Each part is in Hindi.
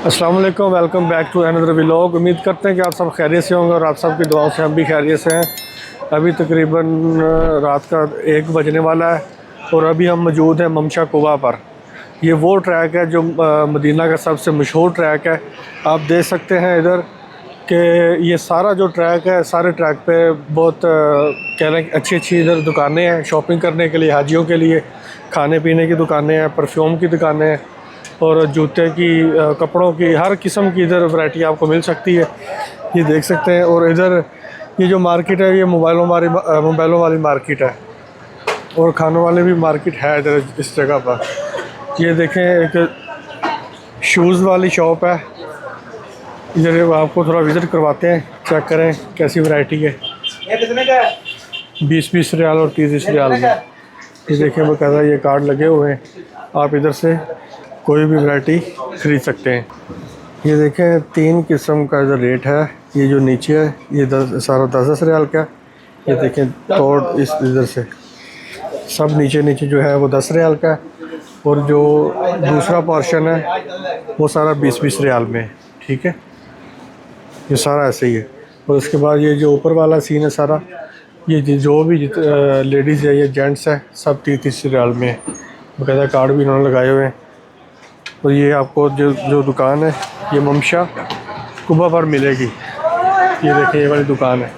अस्सलाम वालेकुम, welcome back to another vlog. उम्मीद करते हैं कि आप सब खैरियत से होंगे और आप सब की दुआओं से हम भी खैरियत से हैं। अभी तकरीबन रात का 1 बजने वाला है और अभी हम मौजूद हैं ममशा कुबा पर। ये वो ट्रैक है जो मदीना का सबसे मशहूर ट्रैक है। आप देख सकते हैं इधर कि ये सारा जो ट्रैक है, सारे ट्रैक पे बहुत कह रहे हैं अच्छी अच्छी इधर दुकानें हैं शॉपिंग करने के लिए, हाजियों के लिए खाने पीने की दुकानें हैं, परफ्यूम की दुकानें हैं और जूते की, कपड़ों की, हर किस्म की इधर वैरायटी आपको मिल सकती है। ये देख सकते हैं। और इधर ये जो मार्केट है ये मोबाइलों वाली मार्केट है और खानों वाले भी मार्केट है इधर इस जगह पर। ये देखें, एक शूज़ वाली शॉप है इधर, आपको थोड़ा विज़िट करवाते हैं, चेक करें कैसी वैरायटी है। ये कितने का है? 20-20 रियाल और 30 रियाल में। ये देखें बकायदा ये कार्ड लगे हुए हैं, आप इधर से कोई भी वैरायटी ख़रीद सकते हैं। ये देखें 3 किस्म का इधर रेट है। ये जो नीचे है ये सारा 10 रियाल का। ये देखें तोड़ इस इधर से सब नीचे जो है वो 10 रियाल का है और जो दूसरा पोर्शन है वो सारा 20-20 रियाल में है। ठीक है, ये सारा ऐसे ही है। और उसके बाद ये जो ऊपर वाला सीन है सारा, ये जो भी लेडीज़ है या जेंट्स है सब 30 रियाल में है। बकायदा कार्ड भी इन्होंने लगाए हुए हैं। और ये आपको जो दुकान है ये ममशा कुबा पर मिलेगी। ये देखिए ये वाली दुकान है।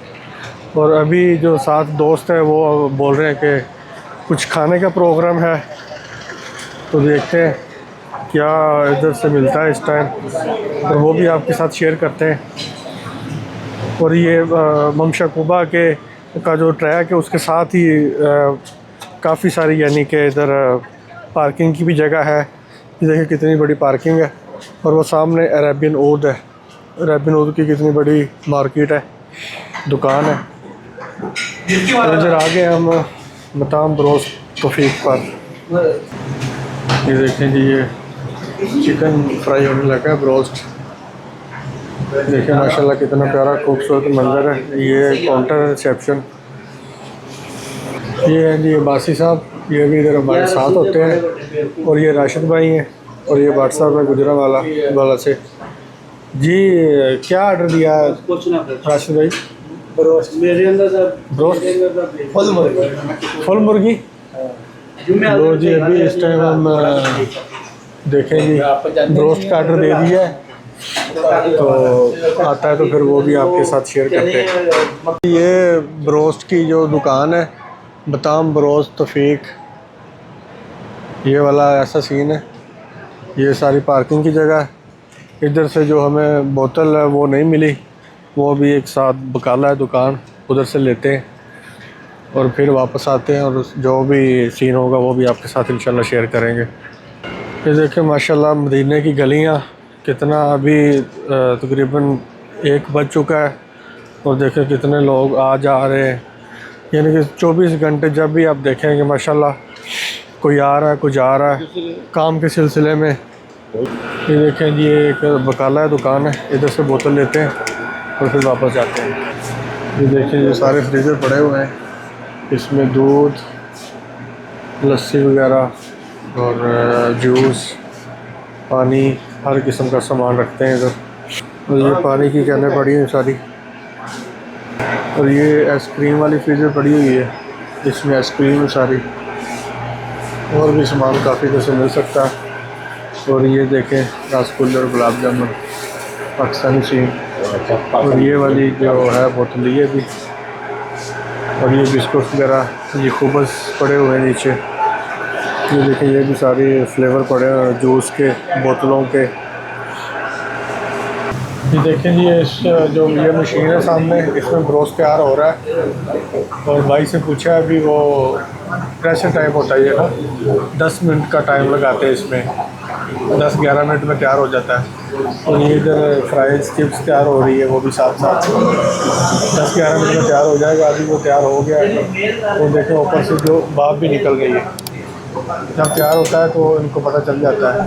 और अभी जो साथ दोस्त है वो बोल रहे हैं कि कुछ खाने का प्रोग्राम है, तो देखते हैं क्या इधर से मिलता है इस टाइम और वो भी आपके साथ शेयर करते हैं। और ये ममशा कुबा का जो ट्रैक है उसके साथ ही काफ़ी सारी यानी कि इधर पार्किंग की भी जगह है। ये देखिए कितनी बड़ी पार्किंग है। और वो सामने अरेबियन ऊद है, अरेबियन ऊद की कितनी बड़ी मार्केट है, दुकान है। और इधर आगे हम मताम बरोस्त तौफीक पर। ये देखें जी, ये चिकन फ्राई होने लगा है, ब्रोस्ट। देखिए माशाल्लाह कितना प्यारा खूबसूरत मंजर है। ये काउंटर है, रिसेप्शन। ये है जी ये बासी साहब, ये भी इधर हमारे साथ होते हैं। और ये राशिद भाई हैं और ये व्हाट्सएप में गुजरा वाला से। जी क्या ऑर्डर दिया है राशिद भाई? ब्रोस्ट मेरे अंदर ब्रोस्ट फुल मुर्गी। लो जी अभी इस टाइम हम देखें जी ब्रोस्ट का ऑर्डर दे दिया है, तो आता है तो फिर वो भी आपके साथ शेयर करते हैं। ये ब्रोस्ट की जो दुकान है मताम बरोस्त तौफीक, ये वाला ऐसा सीन है। ये सारी पार्किंग की जगह है। इधर से जो हमें बोतल है वो नहीं मिली, वो भी एक साथ बकाला है दुकान, उधर से लेते हैं और फिर वापस आते हैं और जो भी सीन होगा वो भी आपके साथ इंशाल्लाह शेयर करेंगे। ये देखें माशाल्लाह मदीने की गलियां कितना, अभी तकरीबन 1 बज चुका है और देखें कितने लोग आ जा रहे हैं। यानी कि 24 घंटे जब भी आप देखेंगे माशाल्लाह कोई आ रहा है कोई जा रहा है काम के सिलसिले में। ये देखें जी एक बकाला है दुकान है, इधर से बोतल लेते हैं और फिर वापस जाते हैं। ये देखें ये सारे फ्रीज़र पड़े हुए हैं, इसमें दूध, लस्सी वगैरह और जूस, पानी, हर किस्म का सामान रखते हैं इधर। और ये पानी की कैनें पड़ी हैं सारी। और ये आइसक्रीम वाली फ्रीज़र पड़ी हुई है, इसमें आइसक्रीम है सारी, और भी सामान काफ़ी जैसे मिल सकता है। और ये देखें रसगुल्ले और गुलाब जामुन पाकिस्तानी सीन। और ये वाली जो है बोतल ये भी, और ये बिस्कुट वगैरह, ये खूबस पड़े हुए हैं नीचे। ये देखें ये भी सारे फ्लेवर पड़े हैं जूस के, बोतलों के। ये देखें जी जो ये मशीन है सामने, इसमें ब्रोस्ट तैयार हो रहा है। और भाई से पूछा है अभी, वो प्रेशर टाइम होता है ये ना, 10 मिनट का टाइम लगाते हैं इसमें, 10-11 मिनट में तैयार हो जाता है। और ये इधर फ्राइज चिप्स तैयार हो रही है, वो भी साथ 10-11 मिनट में तैयार हो जाएगा। अभी वो तैयार हो गया है। तो देखें ऊपर से जो भाप भी निकल गई है, जब तैयार होता है तो इनको पता चल जाता है।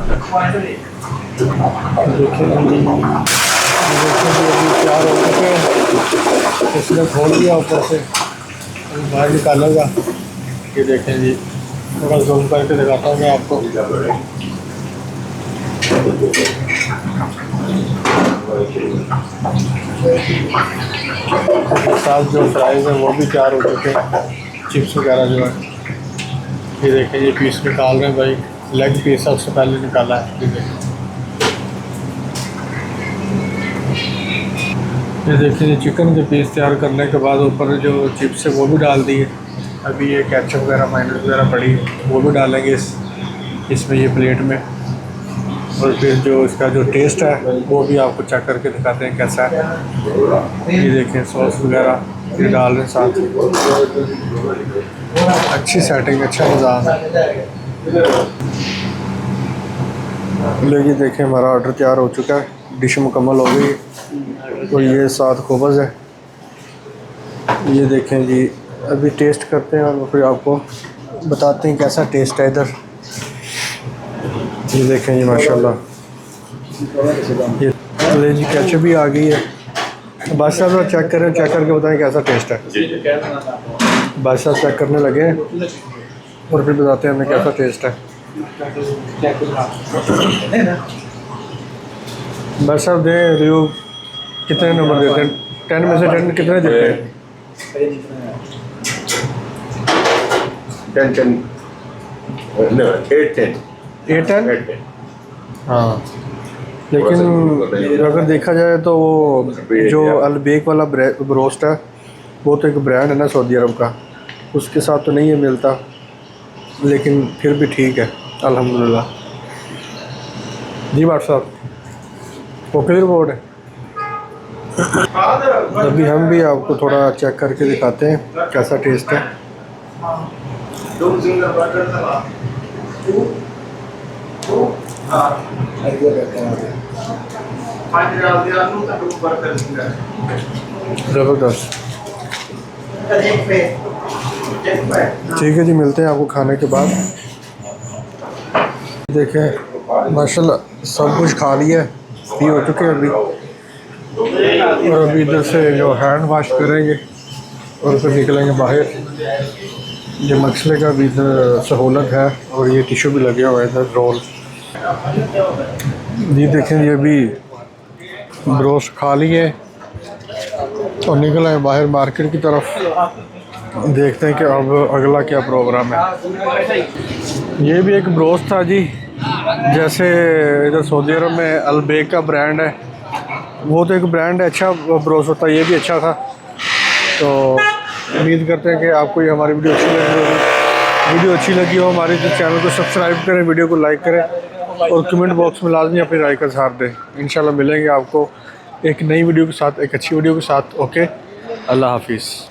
देखें अभी तैयार हो चुके हैं, इसने खोल दिया ऊपर से, बाहर निकालेगा। ये देखें जी, थोड़ा जूम करके दिखाता हूँ मैं आपको। साथ जो फ्राइज़ हैं वो भी तैयार हो चुके हैं, चिप्स वगैरह जो है। ये देखें, ये पीस निकाल रहे हैं भाई, लेग पीस सबसे पहले निकाला है। ये देखें, ये चिकन के पीस तैयार करने के बाद ऊपर जो चिप्स है वो भी डाल दिए। अभी ये केचप वगैरह माइनस वगैरह पड़ी है, वो भी डालेंगे इसमें, ये प्लेट में। और फिर जो इसका जो टेस्ट है वो भी आपको चेक करके दिखाते हैं कैसा है। ये देखें, सॉस वगैरह ये डाल रहे हैं साथ। अच्छी सेटिंग, अच्छा निज़ाम है। लेकिन देखें, हमारा ऑर्डर तैयार हो चुका है, डिश मुकम्मल हो गई है। तो ये साथ खुबज़ है। ये देखें जी, अभी टेस्ट करते हैं और फिर आपको बताते हैं कैसा टेस्ट है इधर। ये देखें जी, माशाल्लाह, ये जी केचप भी आ गई है। बादशाह साहब चेक करें, चेक करके बताएं कैसा टेस्ट है। बादशाह चेक करने लगे हैं और फिर बताते हैं हमें कैसा टेस्ट है। बादशाह साहब दें रिव्यू, कितने नंबर देते हैं? 10 में से 10 कितने देते हैं? 8-10। हाँ, लेकिन अगर देखा जाए तो वो जो अलबेक वाला ब्रोस्ट है वो तो एक ब्रांड है ना सऊदी अरब का, उसके साथ तो नहीं है मिलता, लेकिन फिर भी ठीक है अल्हम्दुलिल्लाह। जी बात साहब, ओके रिपोर्ट है। अभी हम भी आपको थोड़ा चेक करके दिखाते हैं कैसा टेस्ट है। ज़बरदस्त, ठीक है जी, मिलते हैं आपको खाने के बाद। देखें माशाल्लाह सब कुछ खा लिया, फ्री हो चुके हैं अभी। और अभी इधर से जो हैंड वॉश करेंगे और फिर निकलेंगे बाहर। ये मसले का भी इधर सहूलत है और ये टिश्यू भी लगे हुए हैं इधर, रोल। जी देखें, ये भी ब्रोस्ट खा लिए और निकल आए बाहर मार्केट की तरफ। देखते हैं कि अब अगला क्या प्रोग्राम है। ये भी एक ब्रोस्ट था जी, जैसे इधर सऊदी अरब में अलबेक का ब्रांड है, वो तो एक ब्रांड है, अच्छा ब्रोस्ट होता है, ये भी अच्छा था। तो उम्मीद करते हैं कि आपको ये हमारी वीडियो अच्छी लगी होगी। वीडियो अच्छी लगी हो हमारे चैनल को सब्सक्राइब करें, वीडियो को लाइक करें और कमेंट बॉक्स में लाजमी अपनी राय का इज़हार दें। इंशाल्लाह मिलेंगे आपको एक नई वीडियो के साथ, एक अच्छी वीडियो के साथ। ओके, अल्लाह हाफिज़।